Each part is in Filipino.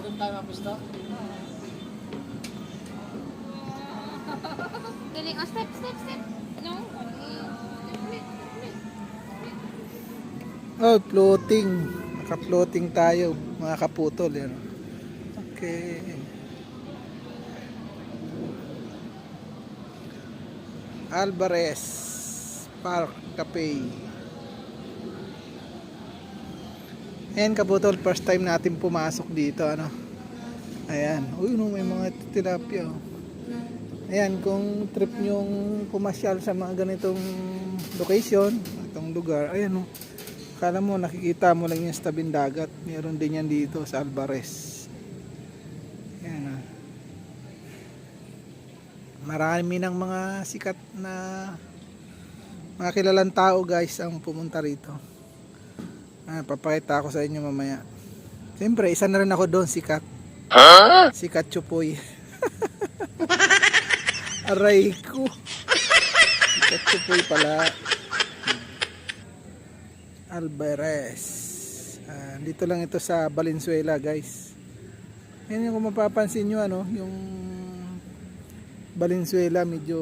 doon tayo mapisto. Galing. Oh, step. No? Step ulit. Oh, floating. Naka-floating tayo, mga kaputol. Yan. Okay. Alvarez Park Cafe. Ayan kaputol, first time natin pumasok dito, ano. Ayan. Uy, no, may mga tilapia. Oh. Ayan, kung trip nyong pumasyal sa mga ganitong location, itong lugar, ayan oh. Akala mo nakikita mo lang yung sa tabing dagat. Meron din yan dito sa Alvarez. Ayan ah. Marami ng mga sikat na mga kilalang tao guys ang pumunta rito. Papakita ko sa inyo mamaya. Siyempre isa na rin ako doon, sikat. Sikat Chupoy. Aray ko. Sikat Chupoy pala. Alvarez. Dito lang ito sa Valenzuela guys. Yan yung kung mapapansin nyo, ano, yung Valenzuela medyo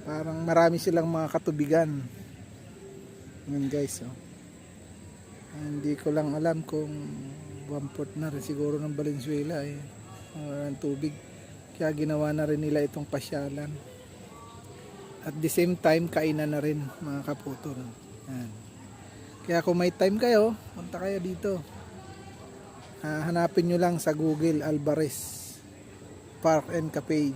parang marami silang mga katubigan. Yan guys, oh. Hindi ko lang alam kung 1/4 na rin siguro ng Valenzuela eh. Ang tubig. Kaya ginawa na rin nila itong pasyalan. At the same time kainan na rin mga kaputol. Yan. Kaya kung may time kayo, punta kayo dito. Hanapin nyo lang sa Google Alvarez Park and Cafe.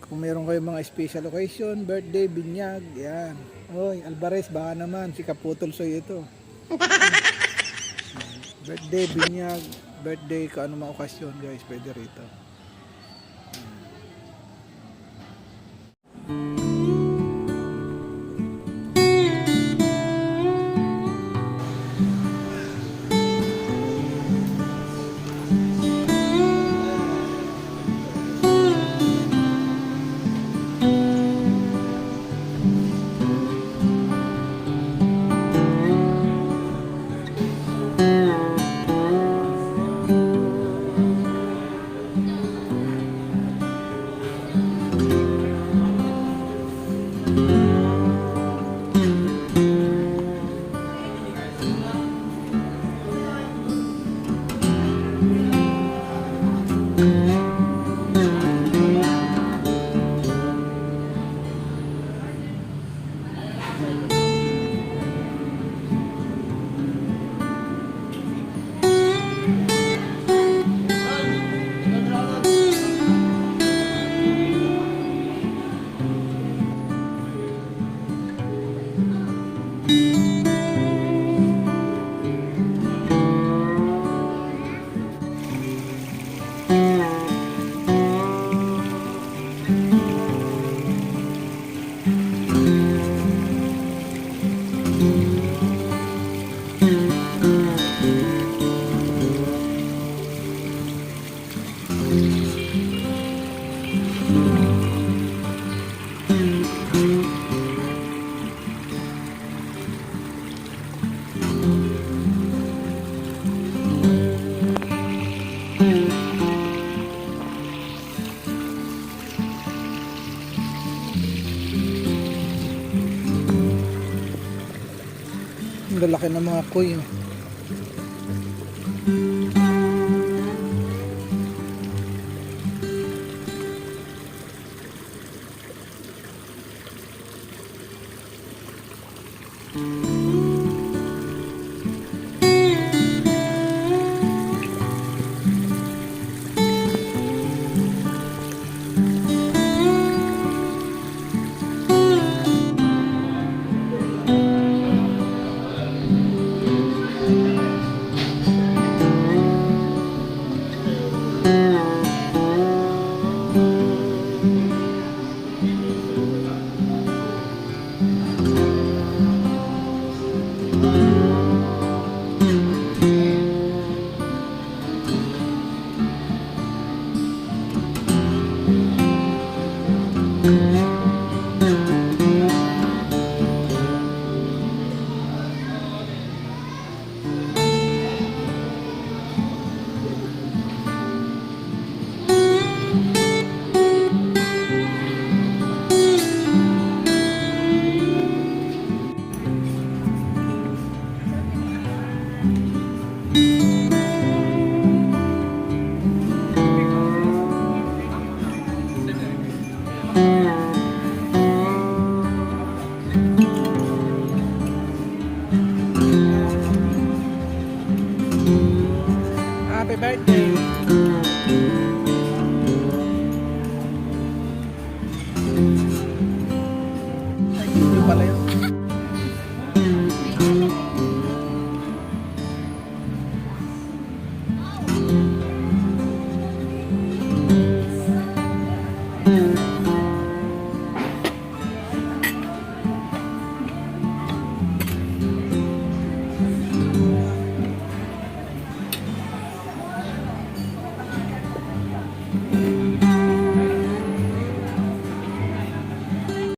Kung meron kayong mga special occasion, birthday, binyag, yan. Oy, Alvarez, baka naman si Kaputol Soy ito. Birthday, binyag, birthday, kung ano mga okasyon guys, pwede rito. Ang lalaki ng mga kuy. Oh.